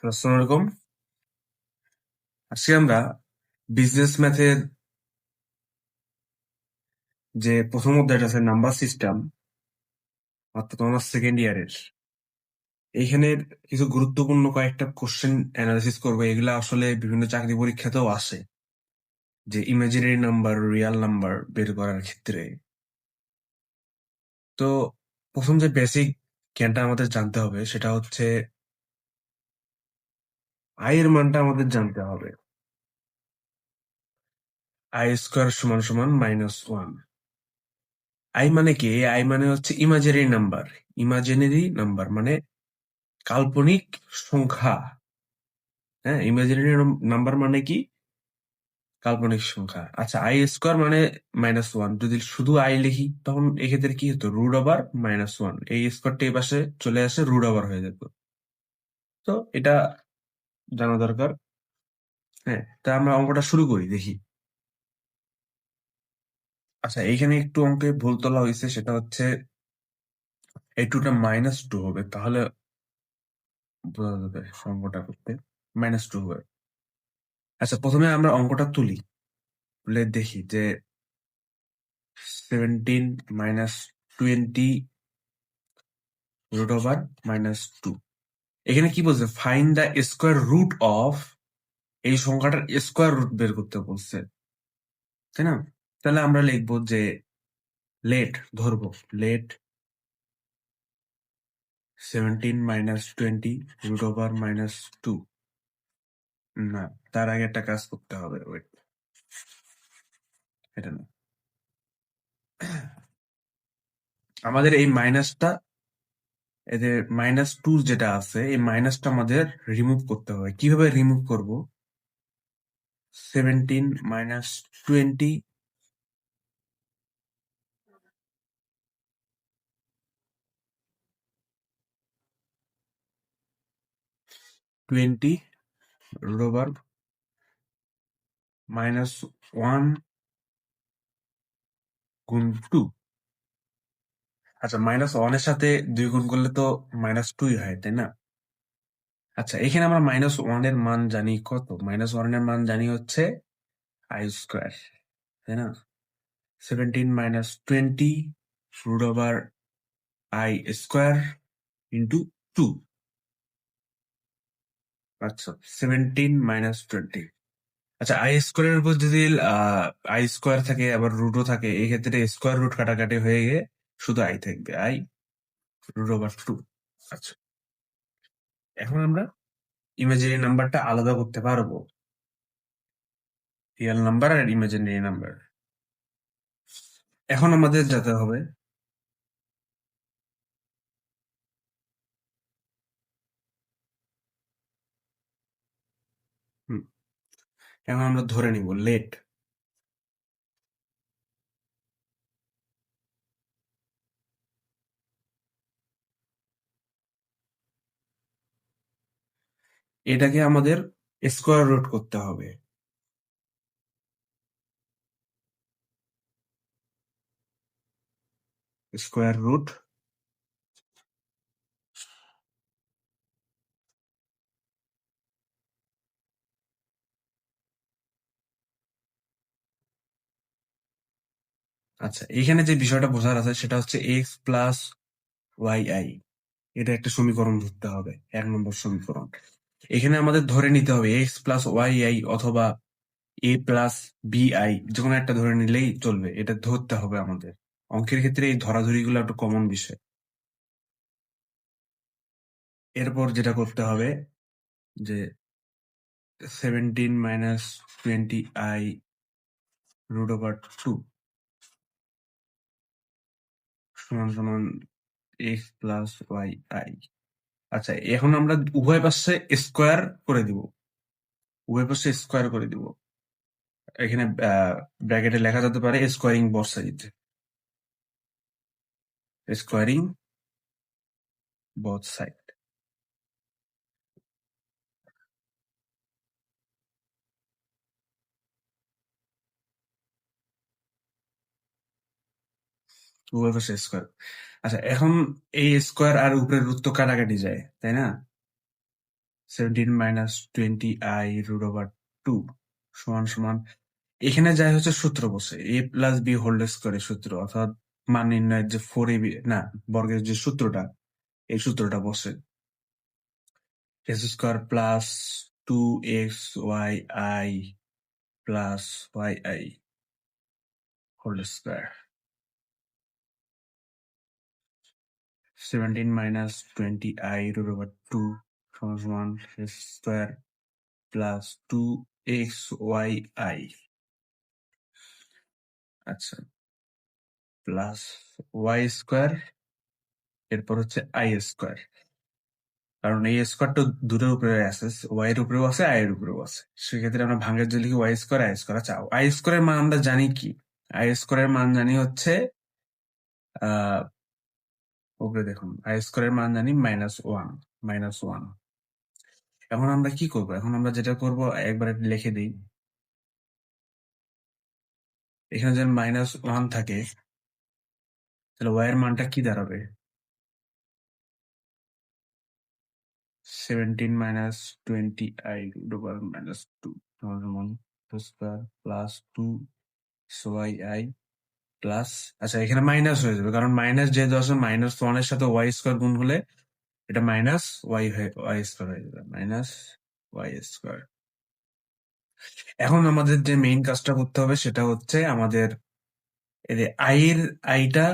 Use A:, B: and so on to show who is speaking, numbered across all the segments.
A: আসসালামু আলাইকুম। আজকে আমরা বিজনেস ম্যাথের যে প্রথম অধ্যায়টা আছে নাম্বার সিস্টেম, অর্থাৎ অনার্স সেকেন্ড ইয়ারের এইখানে কিছু গুরুত্বপূর্ণ কয়েকটা কোশ্চেন অ্যানালাইসিস করবো। এগুলা আসলে বিভিন্ন চাকরি পরীক্ষাতেও আসে, যে ইমাজিনারি নাম্বার রিয়াল নাম্বার বের করার ক্ষেত্রে। তো প্রথম যে বেসিক জ্ঞানটা আমাদের জানতে হবে সেটা হচ্ছে আই এর মানটা আমাদের জানতে হবে। আই স্কোয়ার সমান সমান -1। আই মানে কি? আই মানে হচ্ছে ইমাজিনারি নাম্বার। ইমাজিনারি নাম্বার মানে কাল্পনিক সংখ্যা। হ্যাঁ, ইমাজিনারি নাম্বার মানে কি? কাল্পনিক সংখ্যা। আচ্ছা, আই স্কোয়ার মানে -1। যদি শুধু আই লিখি তখন এক্ষেত্রে কি হতো? √/-1। এই স্কোয়ারটা এই পাশে চলে আসে, √/, হয়ে যেত। তো এটা জানা দরকার। হ্যাঁ, তা আমরা অঙ্কটা শুরু করি, দেখি। আচ্ছা, এইখানে একটু অঙ্কে ভুল তোলা হয়েছে, সেটা হচ্ছে এই টুটা -2 হবে, তাহলে বোঝা যাবে অঙ্কটা করতে। -2 হবে। আচ্ছা, প্রথমে আমরা অঙ্কটা তুলি, তুলে দেখি যে 17 -20 √/-2। এখানে কি বলছে? Find the square root of, এই সংখ্যাটার স্কোয়ার রুট বের করতে বলছে, তাই না? তাহলে আমরা লিখবো যে লেট, ধরবো লেট 17 -20 √/-2। না, তার আগে একটা কাজ করতে হবে। ওয়েট, এটা না, আমাদের এই মাইনাসটা, এদের -2 যেটা আছে, এই মাইনাসটা আমাদের রিমুভ করতে হবে। কিভাবে রিমুভ করব? 17 -20 √/-1 গুণ 2। আচ্ছা, -1 এর সাথে 2 গুণ করলে তো -2 হয়, তাই না? আচ্ছা, এখানে আমরা -1 এর মান জানি কত? -1 এর মান জানি হচ্ছে আই স্কোয়ার, তাই না? 17 -20 √/i স্কোয়ার ইন্টু 2। আচ্ছা, 17 -20। আচ্ছা, আই স্কোয়ারের উপর যদি আই স্কোয়ার থাকে, আবার রুটও থাকে, এই ক্ষেত্রে স্কোয়ার রুট কাটাকাটি হয়ে গিয়ে শুধু আই থাকবে, আই √/2। আচ্ছা, এখন আমরা ইমাজিনারি নাম্বারটা আলাদা করতে পারবো, রিয়েল নাম্বার আর ইমাজিনারি নাম্বার। এখন আমাদের যেতে হবে, হুম, এখন আমরা ধরে নিব লেট এটাকে আমাদের স্কোয়ার রুট করতে হবে। স্কোয়ার রুট, আচ্ছা, এখানে যে বিষয়টা বোঝার আছে সেটা হচ্ছে এক্স প্লাস ওয়াই আই, এটা একটা সমীকরণ ধরতে হবে, 1 নম্বর সমীকরণ। এখানে আমাদের ধরে নিতে হবে এক্স প্লাস ওয়াই আই অথবা এ প্লাস বি আই, যে কোনো একটা ধরে নিলেই চলবে, এটা ধরতে হবে আমাদের। অঙ্কের ক্ষেত্রে এই ধরাধরি গুলো একটা কমন বিষয়। এরপর যেটা করতে হবে যে 17 -20 আই √/2 সমান সমান এক্স প্লাস ওয়াই আই। আচ্ছা, এখন আমরা উভয় পাশে স্কোয়ার করে দিব, উভয় পাশে স্কোয়ার করে দিব। এখানে ব্র্যাকেটে লেখা যেতে পারে squaring both side, squaring both side. উভয় পাশে স্কোয়ার। আচ্ছা, এখন এই স্কোয়ার আর উপরের রুট তো কাটাকাটি যায়, তাই না? 17 - 20i√2 সমান সমান, এখানে যাই হচ্ছে সূত্র বসে a+b হোল স্কোয়ারের সূত্র, অর্থাৎ মান নির্ণয়ের যে 4ab না বর্গের যে সূত্রটা, এই সূত্রটা বসে s² plus 2xyi plus yi whole square, 17 - 20i√2 সমান সমান s স্কোয়ার প্লাস 2xyi, আচ্ছা, প্লাস y স্কোয়ার, এরপর হচ্ছে আই স্কোয়ার, কারণ এই স্কোয়ারটা দুটোর উপরে আছে, ওয়াই এর উপরেও আছে, আই এর উপরেও আছে, সেক্ষেত্রে আমরা ভাঙের যে লিখি ওয়াই স্কোয়ার আই স্কোয়ার। আচ্ছা, আই স্কোয়ারের মান আমরা জানি কি? আই স্কোয়ারের মান জানি হচ্ছে আহ উপরে দেখুন, আই স্কোয়ারের মান জানি -1। এখন আমরা কি করব? এখন আমরা যেটা করব, একবার লিখে দিই, এখানে যদি -1 থাকে, তাহলে ওয়াই এর মানটা কি দাঁড়াবে? 17 - 20i√2 square plus 2xyi plus, আচ্ছা এখানে মাইনাস হয়ে যাবে, কারণ মাইনাস যেহেতু আছে, -1 এর সাথে ওয়াই স্কোয়ার গুণ হলে এটা মাইনাস ওয়াই স্কোয়ার হয়ে যাবে, মাইনাস ওয়াই স্কোয়ার। এখন আমাদের যে মেইন কাজটা করতে হবে সেটা হচ্ছে আমাদের এই যে আইটা,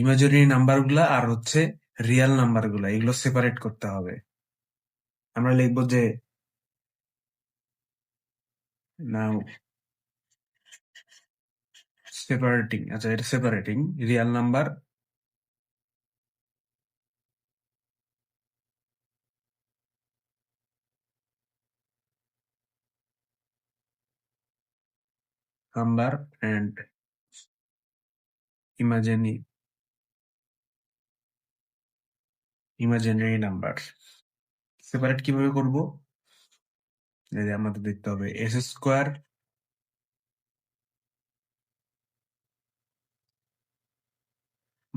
A: ইমাজিনারি নাম্বার গুলা আর হচ্ছে রিয়েল নাম্বার গুলা, এগুলো সেপারেট করতে হবে। আমরা লিখবো যে নাও সেপারেটিং, আচ্ছা এটা separating real number number and imaginary imaginary number. Separate কিভাবে করব? এই যে আমাদের দেখতে হবে x square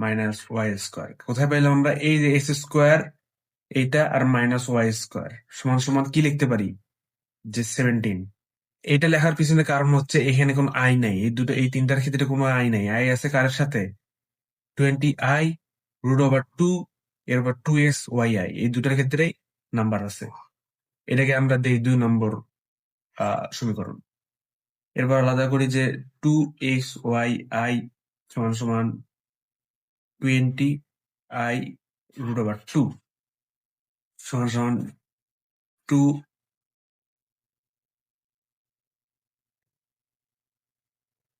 A: minus y square. কোথায় পাইলাম আমরা? এই যে এস স্কোয়ার, এইটা আর মাইনাস ওয়াই স্কোয়ার সমান সমান কি লিখতে পারি? যে 17। এটা লেখার পিছনে কারণ হচ্ছে এখানে কোনো আই নাই, এই তিনটার ক্ষেত্রে কোনো আই নাই। আই আছে কারের সাথে? 20i√2, এরপর 2xyi, এই দুটার ক্ষেত্রে নাম্বার আছে। এটাকে আমরা দিই 2 নম্বর সমীকরণ। এরপর আলাদা করি যে 2xyi সমান সমান 20i√2 সমান সমান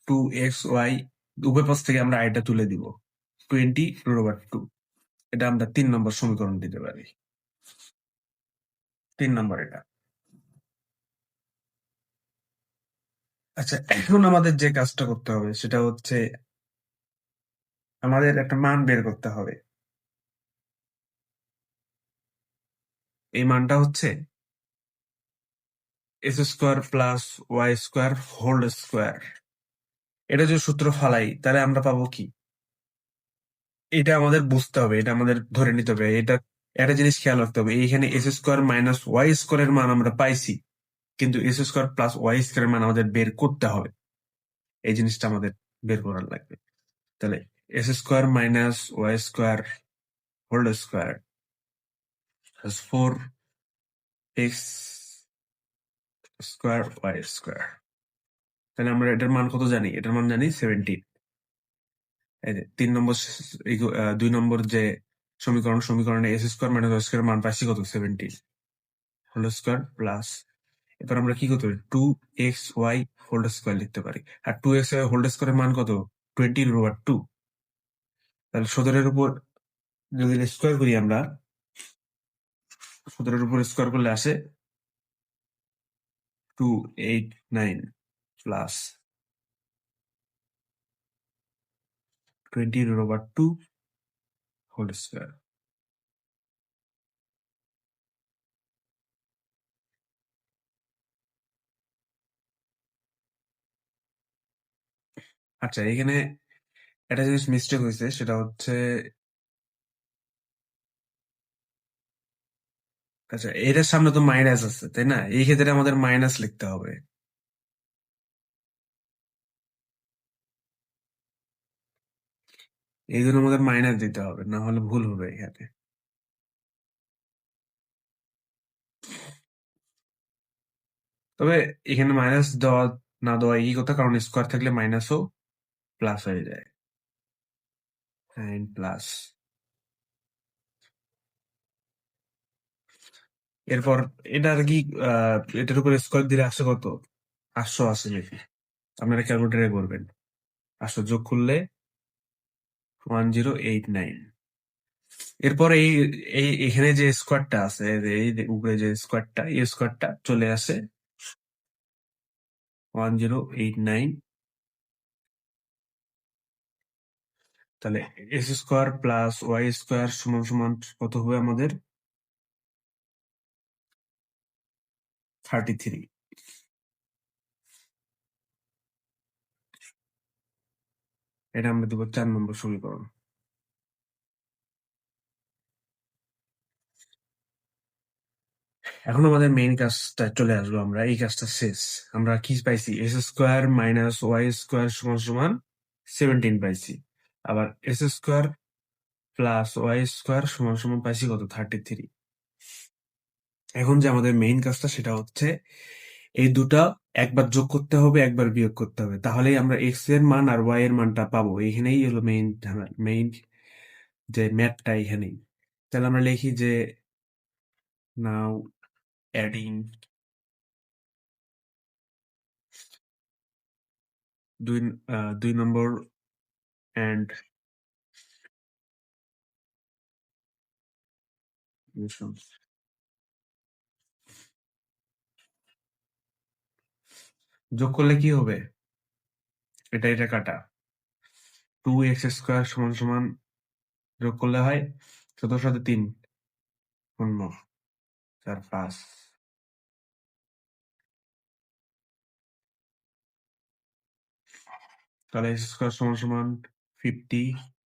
A: 2xy, উভয় পাশ থেকে আমরা আইটা তুলে দিব, 20√2। এটা আমরা 3 নম্বর সমীকরণ দিতে পারি, 3 নম্বর এটা। আচ্ছা, এখন আমাদের যে কাজটা করতে হবে সেটা হচ্ছে আমাদের একটা মান বের করতে হবে। এই মানটা হচ্ছে x square plus y square whole square. এটা যদি সূত্র ফালাই তাহলে আমরা পাবো কি? এটা আমাদের বুঝতে হবে, এটা আমাদের ধরে নিতে হবে। এটা একটা জিনিস খেয়াল রাখতে হবে, এইখানে এস স্কোয়ার মাইনাস ওয়াই স্কোয়ারের মান আমরা পাইছি, কিন্তু এস স্কোয়ার প্লাস ওয়াই স্কোয়ারের মান আমাদের বের করতে হবে। এই জিনিসটা আমাদের বের করার লাগবে। তাহলে x square minus y square whole square 4x square y square. তাহলে আমরা এটার মান কত জানি? এটার মান জানি 17। এই যে 3 নম্বর 2 নম্বর যে সমীকরণে x square minus y square মান পাইছি কত? 17 হোল স্কোয়ার প্লাস, এবার আমরা কি করতে পারি? 2xy হোল স্কোয়ার লিখতে পারি। আর 2xy হোল স্কোয়ারের মান কত? 20√2। তাহলে 17-এর উপর যদি স্কোয়ার করি আমরা, 17-এর উপর স্কোয়ার করলে আসে 289 প্লাস 20√2 হোল স্কোয়ার। আচ্ছা, এখানে একটা জিনিস মিস্টেক হয়েছে, সেটা হচ্ছে আচ্ছা, এটার সামনে তো মাইনাস আছে, তাই না? এই ক্ষেত্রে আমাদের মাইনাস লিখতে হবে। এই জন্য আমাদের মাইনাস দিতে হবে, না হলে ভুল হবে এখানে। তবে এখানে মাইনাস দেওয়া না দেওয়া এই কথা, কারণ স্কোয়ার থাকলে মাইনাসও প্লাস হয়ে যায়। 9 প্লাস। এরপর এটা আর কি, এটার উপর স্কোয়ার দিলে আসে কত? 800 আসে নাকি? আপনারা ক্যালকুলেটারে করবেন। 800 যোগ করলে 1089। এরপর এই এখানে যে স্কোয়ারটা আছে, এই যে উপরে যে স্কোয়ারটা, এই স্কোয়ারটা চলে আসে 1089। তাহলে x square plus y square সমান সমান কত হবে আমাদের? 33। এটা আমরা দেবো 4 নম্বর সমীকরণ। এখন আমাদের মেইন কাজটা চলে আসবো, আমরা এই কাজটা শেষ। আমরা কি পাইছি? X square minus y square সমান সমান 17 পাইছি। আবার x square plus y square সমান সমান পাইছি কত? 33। এখন যে আমাদের মেইন কাজটা সেটা হচ্ছে এই দুটা একবার যোগ করতে হবে, একবার বিয়োগ করতে হবে, তাহলেই আমরা এক্স এর মান আর ওয়াই এর মানটা পাবো। এখানেই হলো মেইন যে ম্যাথটা এখানেই। তাহলে আমরা লিখি যে নাও অ্যাডিং 2 নম্বর অ্যান্ড যোগ করলে কি হবে? এটা এটা কাটা 2x² সমান সমান যোগ করলে হয় 17 সাথে 3 15 4 5। তাহলে x² সমান সমান 50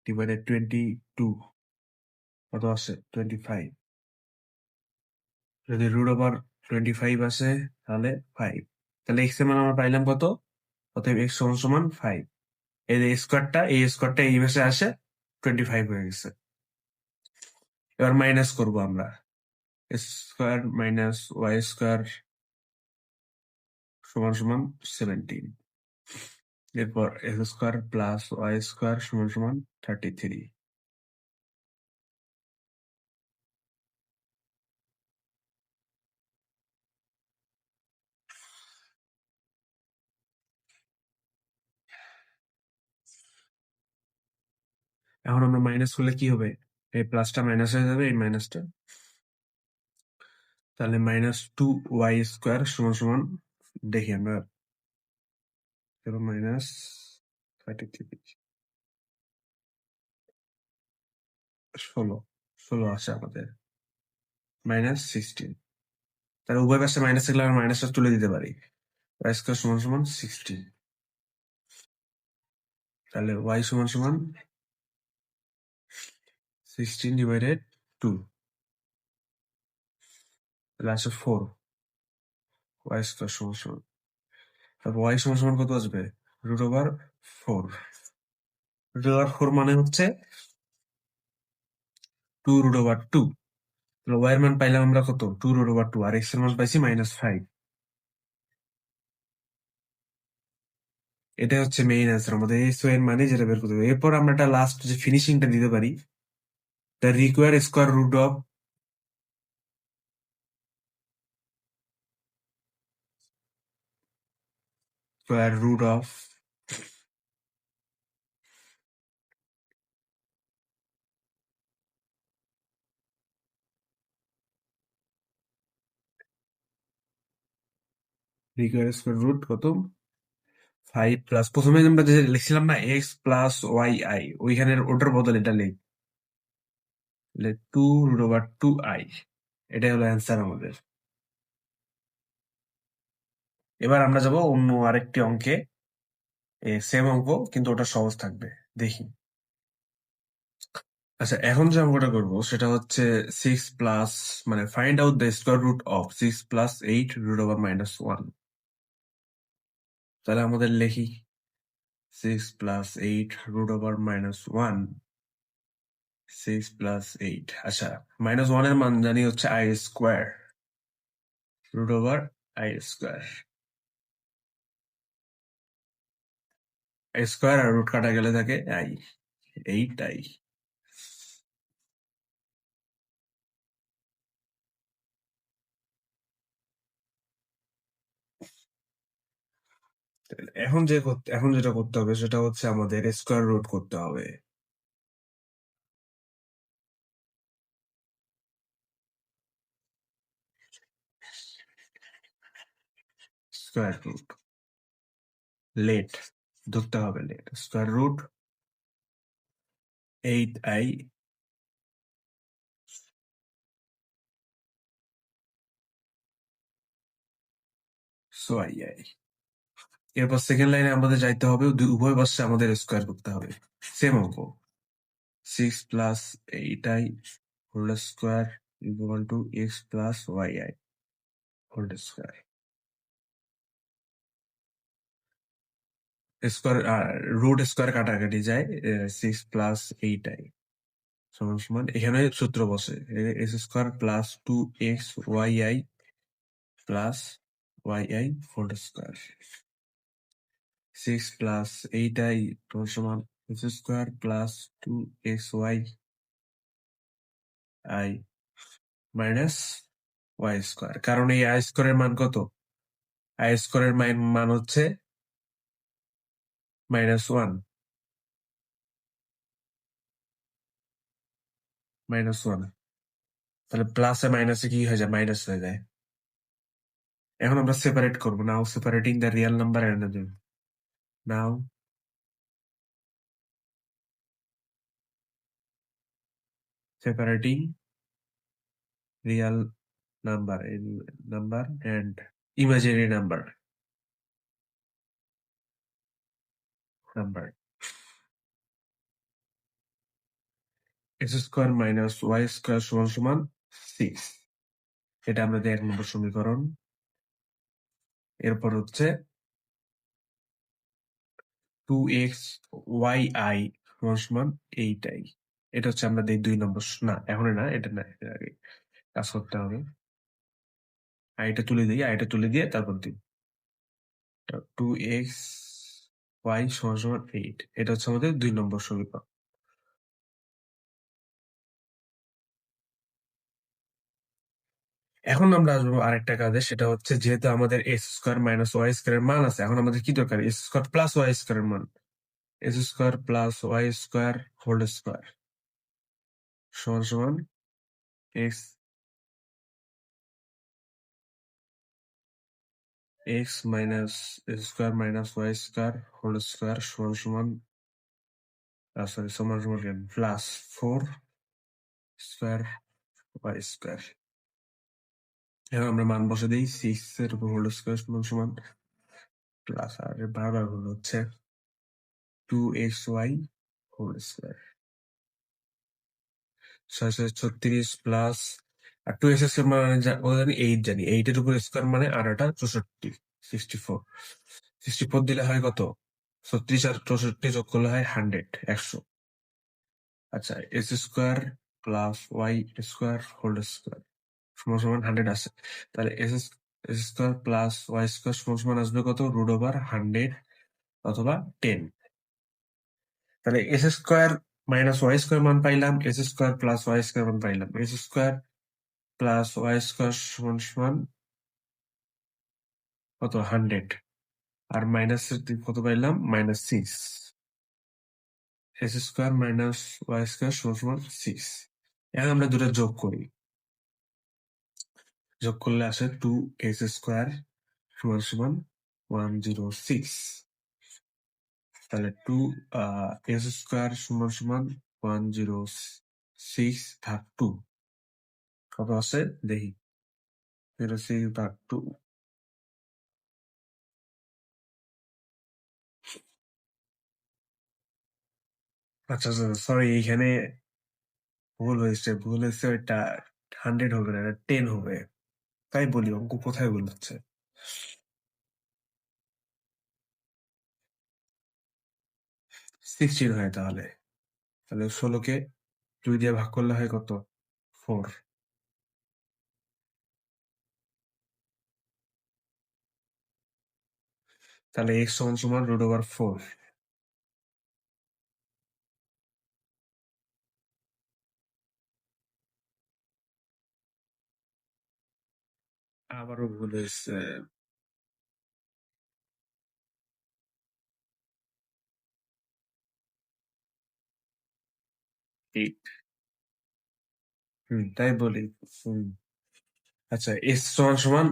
A: ডিভাইডেড 22 কত আসে? 25। যদি রুট ওভার 25 আসে তাহলে 5। তাহলে x এর মান আমরা পাইলাম কত? অতএব x সমান সমান 5। এই যে স্কোয়ারটা, এই স্কোয়ারটা এই পাশে আসে 25 হয়ে গেছে। এবার মাইনাস করব আমরা। স্কোয়ার মাইনাস ওয়াই স্কোয়ার সমান সমান 17। এরপর x square plus y square সমান সমান 33। এখন আমরা মাইনাস করলে কি হবে? এই প্লাসটা মাইনাস হয়ে যাবে, এই মাইনাসটা। তাহলে -2y² সমান সমান, দেখি আমরা, -33 ষোলো আসে আমাদের, -16। তাহলে উভয় পাশে মাইনাস থাকলে আমরা মাইনাসটা তুলে দিতে পারি। y² সমান সমান 16। তাহলে y সমান সমান 16 ডিভাইডেড 2, তাহলে আসে 4। y² সমান সমান, তারপর y সমান সমান কত আসবে? √4। √4 মানে হচ্ছে 2√2। তাহলে y এর মান পাইলাম আমরা কত? 2√2। আর x এর মান পাইছি -5। এটা হচ্ছে মেইন অ্যান্সার আমাদের। এই এর মানে যেটা বের করতে হবে। এরপর আমরা একটা লাস্ট যে ফিনিশিংটা দিতে পারি, the required square root of square root of required square root কত? 5 প্লাস, প্রথমে আমরা যে লিখছিলাম না x+y(i), ওইখানের ওটার বদলে এটা লিখ 2√2i। এটাই হলো অ্যান্সার আমাদের। এবার আমরা যাব অন্য আরেকটি অঙ্কে। সেম অঙ্ক, কিন্তু ওটা সহজ থাকবে। দেখি। আচ্ছা, এখন যে অঙ্কটা করবো সেটা হচ্ছে সিক্স প্লাস, মানে find out the square root of 6 + 8 √/-1। তাহলে আমাদের লিখি 6 + 8 √/-1, 6 + 8। আচ্ছা, -1 এর মান জানি হচ্ছে i², √/i²। স্কোয়ার আর রুট কাটা গেলে থাকে i, 8i। এখন যেটা করতে হবে সেটা হচ্ছে আমাদের স্কোয়ার রুট করতে হবে। স্কোয়ার রুট, লেট ধরতে হবে, let square root 8i so i। এরপর সেকেন্ড লাইনে আমাদের যাইতে হবে, উভয় পাশে আমাদের স্কোয়ার করতে হবে। সেম অঙ্ক, 6 + 8i whole square equal to x + yi whole square. Square root square কাটাকাটি যায়, 6 + 8i সমান সমান, এখানে সূত্র বসে x² + 2xyi + yi whole square. 6 + 8i সমান x² + 2xyi মাইনাস y²। কারণ এই i² এর মান কত? i² এর মান হচ্ছে -1, -1। তাহলে প্লাসে মাইনাসে কি হয়ে যায়? মাইনাস হয়ে যায়। এখন আমরা সেপারেট করবো, now separating the real number and the, now separating real number and imaginary number। x² - y² সমান সমান 6। এটা আমাদের 1 নম্বর সমীকরণ। এরপর হচ্ছে 2xyi সমান সমান 8i। এটা হচ্ছে আমাদের 2 নম্বর, না এখন না, এটা না, এর আগে কাজ করতে হবে। আইটা তুলে দিই, আইটা তুলে দিয়ে তারপর দিই 2xy সমান সমান 8। এটা হচ্ছে আমাদের 2 নম্বর সমীকরণ। এখন আমরা আসবো আরেকটা কাজে, সেটা হচ্ছে যেহেতু আমাদের x² - y² এর মান আছে, এখন আমাদের কি দরকার? x² + y² এর মান, x² + y² হোল স্কোয়ার সমান সমান x minus x² - y² whole square সমান সমান, সরি সমান সমান কেন, +4 স্কোয়ার y²। এখন আমরা মান বসে দিই, 6 এর উপর হোল স্কোয়ার সমান সমান প্লাস, আর বারবার হলো হচ্ছে 2xy হোল স্কোয়ার, 636 প্লাস, আর 2x² মানে জানি 8, জানি 8 এর উপর স্কোয়ার মানে আর এটা 64, 64। 64 দিলে হয় কত? 36 আর 64 যোগ করলে হয় 100, 100। আচ্ছা, x² + y² হোল স্কোয়ার সমান সমান 100 আছে। তাহলে x² + y² সমান সমান আসবে কত? √100 অথবা 10। তাহলে x² - y² মান পাইলাম, x² + y² মান পাইলাম। x² + y² সমান সমান কত? 100। আর মাইনাসের দিক কত পাইলাম? -6। x² - y² সমান সমান 6। এখন আমরা দুটো যোগ করি, যোগ করলে আসে 2x² সমান সমান 106। তাহলে 2x² সমান সমান 106 ভাগ 2 কত আছে দেখি, 06 ভাগ 2। আচ্ছা, সরি, এইখানে ভুল হয়েছে, ওইটা 100 হবে না, এটা 10 হবে। তাই বলি অঙ্ক কোথায় ভুল হচ্ছে। 16 হয় তাহলে। তাহলে 16কে 2 দিয়ে ভাগ করলে হয় কত? 4। তাহলে x সমান সমান √4। আবারও ভুল হয়েছে। 8। তাই বলি। হুম। আচ্ছা, x সমান সমান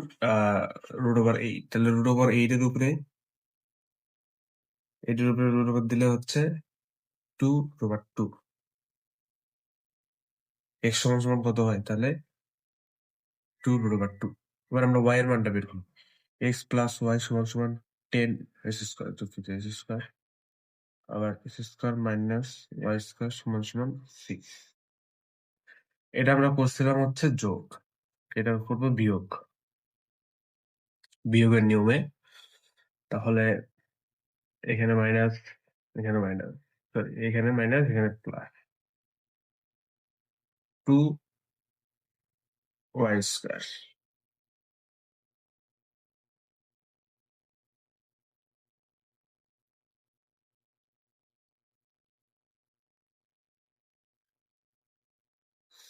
A: √8, তাহলে √8 এর উপরে এটার উপরে √8 দিলে হচ্ছে 2/2। x সমান সমান কত হয় তাহলে? 2/2। এবার আমরা y এর মানটা বের করব। x প্লাস y সমান সমান 10 s স্কয়ার, দুঃখিত, s স্কয়ার, আবার s square minus y square সমান সমান 6। এটা আমরা করছিলাম হচ্ছে যোগ, এটা করবো বিয়োগ, বিয়োগের নিয়মে। তাহলে এখানে মাইনাস, এখানে মাইনাস, সরি, এখানে মাইনাস, এখানে প্লাস, 2y স্কয়ার।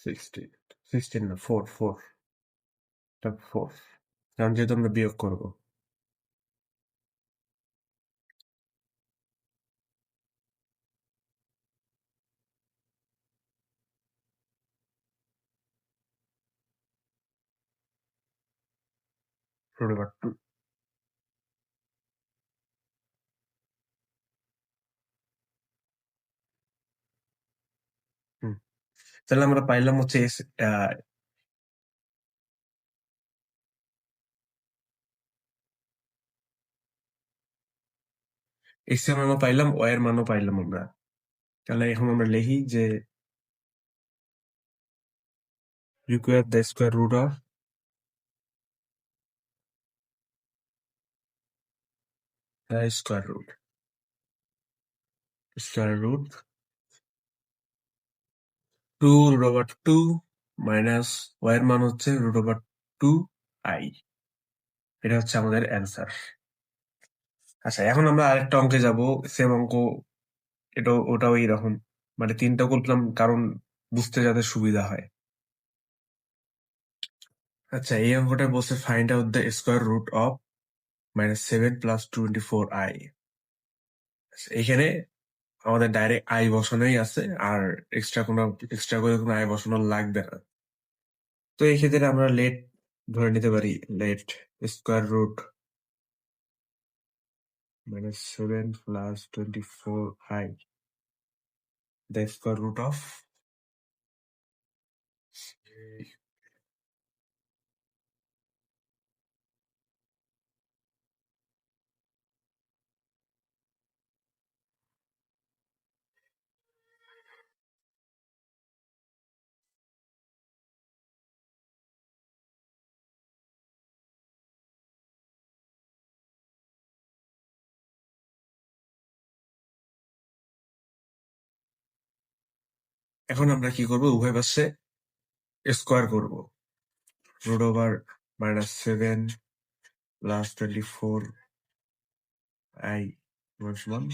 A: 16, 16 না, 4, 4, এটা 4, কারণ যেহেতু আমরা বিয়োগ করবো। √2। হুম, তাহলে আমরা পাইলাম হচ্ছে x এর মানও পাইলাম, y এর মানও পাইলাম আমরা। তাহলে এখন আমরা লিখি যে require the square root of the square root 2/2 minus y এর মান হচ্ছে √2i। এটা হচ্ছে আমাদের অ্যান্সার। আচ্ছা, এখন আমরা আরেকটা অঙ্কে যাব, সেম অঙ্ক, এটা ওটাও এইরকম, মানে তিনটা করলাম কারণ বুঝতে যাতে সুবিধা হয়। আচ্ছা, এই অঙ্কটা বলছে find out the square root of -7 + 24i। এখানে আমাদের ডাইরেক্ট আই বসানোই আছে, আর এক্সট্রা করে কোনো আই বসানো লাগবে না। তো এই ক্ষেত্রে আমরা লেট ধরে নিতে পারি, let square root -7 + 24i, the square root of. এখন আমরা কি করব? উভয় পাশে স্কোয়ার করব। √7 + 24i সমান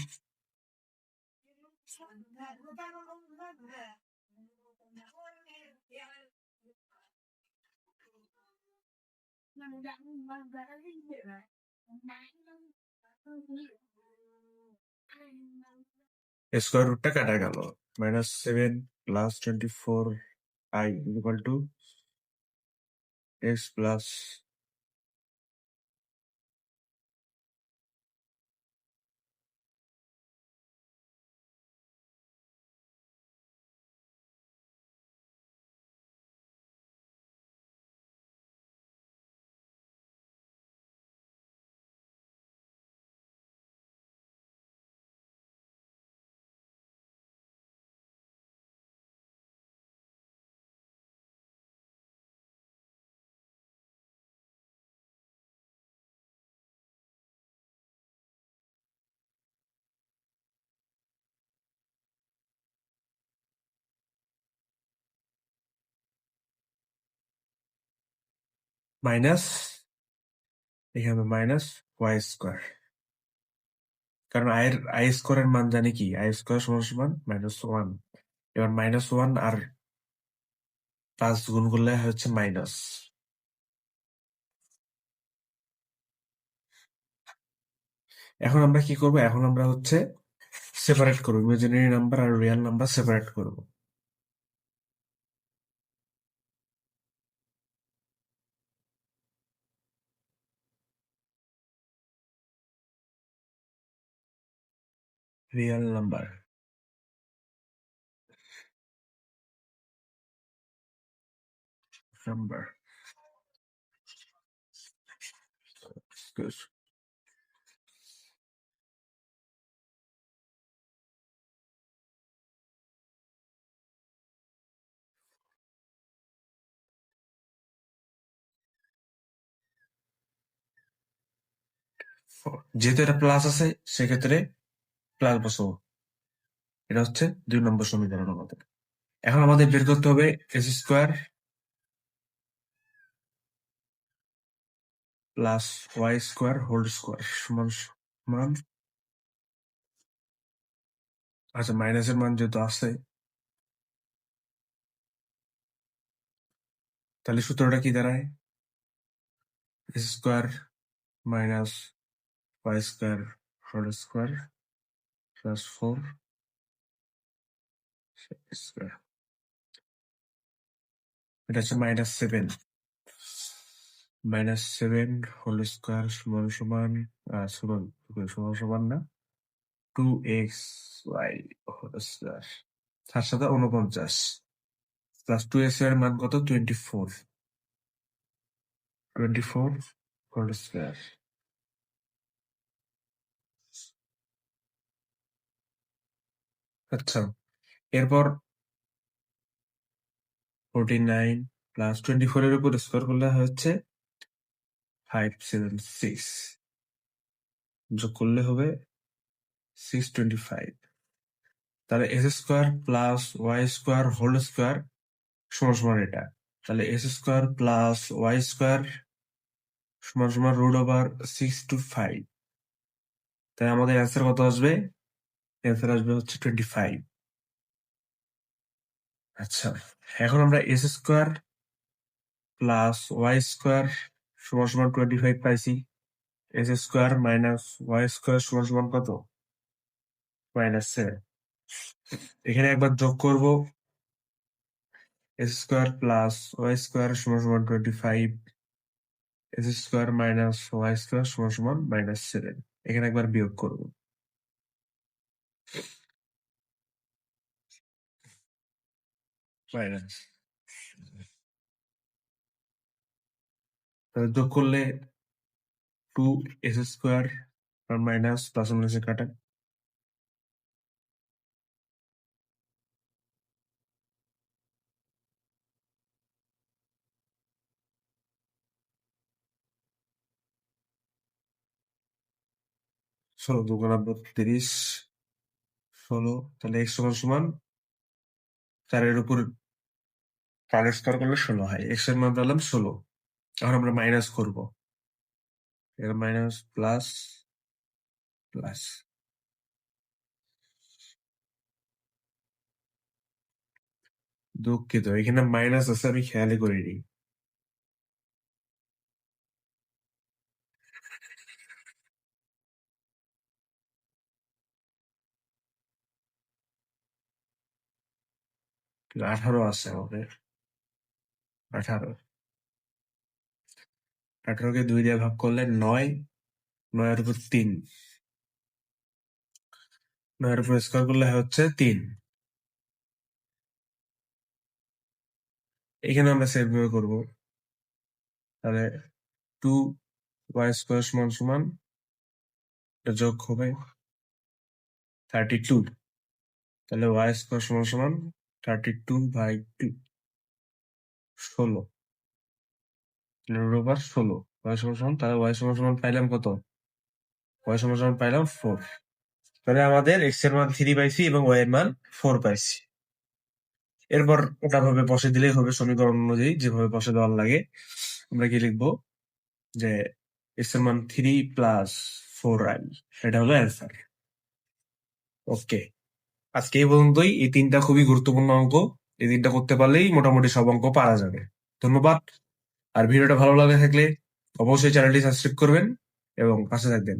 A: স্কোয়ার রুটটা কাটা গেল, -7 + 24i = x প্লাস মাইনাস এখানে মাইনাস ওয়াই স্কোয়ার, কারণ আই স্কোয়ারের মান জানি কি, আই স্কোয়ার সমান সমান -1। এবার -1 আর প্লাস গুণ করলে হচ্ছে মাইনাস। এখন আমরা কি করব, এখন আমরা হচ্ছে সেপারেট করবো, ইমাজিনারি নাম্বার আর রিয়েল নাম্বার সেপারেট করব। রিয়েল নাম্বার নাম্বার যেহেতু এটা প্লাস আছে সেক্ষেত্রে প্লাস বসাবো। এটা হচ্ছে 2 নম্বর সমীকরণ আমাদের। এখন আমাদের বের করতে হবে x square plus y square whole square সমান সমান, আচ্ছা মাইনাসের মান যেহেতু আছে তাহলে সূত্রটা কি দাঁড়ায়, x square minus y square whole square plus 4 square, এটা হচ্ছে -7। -7 হোল স্কোয়ার সমান সমান সমান সমান সমান না 2xy হোল স্কোয়ার, তার সাথে 49 প্লাস 2x এর মান কত, 24 হোল স্কোয়ার। আচ্ছা এরপর 49 প্লাস 24 এর উপর স্কোয়ার করলে হচ্ছে 576, যোগ করলে হবে 625। তাহলে x square plus y square whole square সমান সমান এটা, তাহলে x square plus y square সমান সমান √625। তাই আমাদের অ্যান্সার কত আসবে, অ্যান্সার আসবে হচ্ছে 25। আচ্ছা এখন আমরা x square plus y square সমান সমান 25 পাইছি, x square minus y square সমান সমান কত, -7। এখানে একবার যোগ করব, x square plus y square সমান সমান 25, x square minus y square সমান সমান -7। এখানে একবার বিয়োগ করব, মাইনাস, তাহলে যোগ করলে 2s স্কোয়ার আর মাইনাস প্লাস মাইনাসে কাটা, ষোলো দুগুণা 32, 16, তাহলে x সমান সমান 4-এর উপর 4 স্কোয়ার করলে 16 হয়, x এর মান পেলাম 16। এখন আমরা মাইনাস করব, এর মাইনাস প্লাস প্লাস, দুঃখিত এখানে মাইনাস আছে আমি খেয়ালই করিনি। কিন্তু 18 আছে আমাদের, 18, 18কে 2 দিয়ে ভাগ করলে 9, 9-এর উপর 3, 9-এর উপর স্কোয়ার করলে হচ্ছে 3। এখানে আমরা সেভাবে করব, তাহলে 2y স্কোয়ার সমান সমান যোগ হবে 32, তাহলে y স্কোয়ার সমান সমান 32/2, 16, √16 y সমান সমান, তাহলে y সমান সমান পাইলাম কত, y সমান সমান পাইলাম 4। তাহলে আমাদের x এর মান 3 পাইছি এবং y এর মান 4 পাইছি। এরপর ওটা ভাবে বসে দিলেই হবে সমীকরণ অনুযায়ী, যেভাবে বসে দেওয়ার লাগে। আমরা কি লিখবো যে এক্স এর মান 3 প্লাস 4i, এটা হলো অ্যান্সার। ওকে, আজকে এই পর্যন্তই। এই তিনটা খুবই গুরুত্বপূর্ণ অঙ্ক, এই তিনটা করতে পারলেই মোটামুটি সব অঙ্ক পারা যাবে। ধন্যবাদ। আর ভিডিওটা ভালো লাগে থাকলে অবশ্যই চ্যানেলটি সাবস্ক্রাইব করবেন এবং পাশে থাকবেন।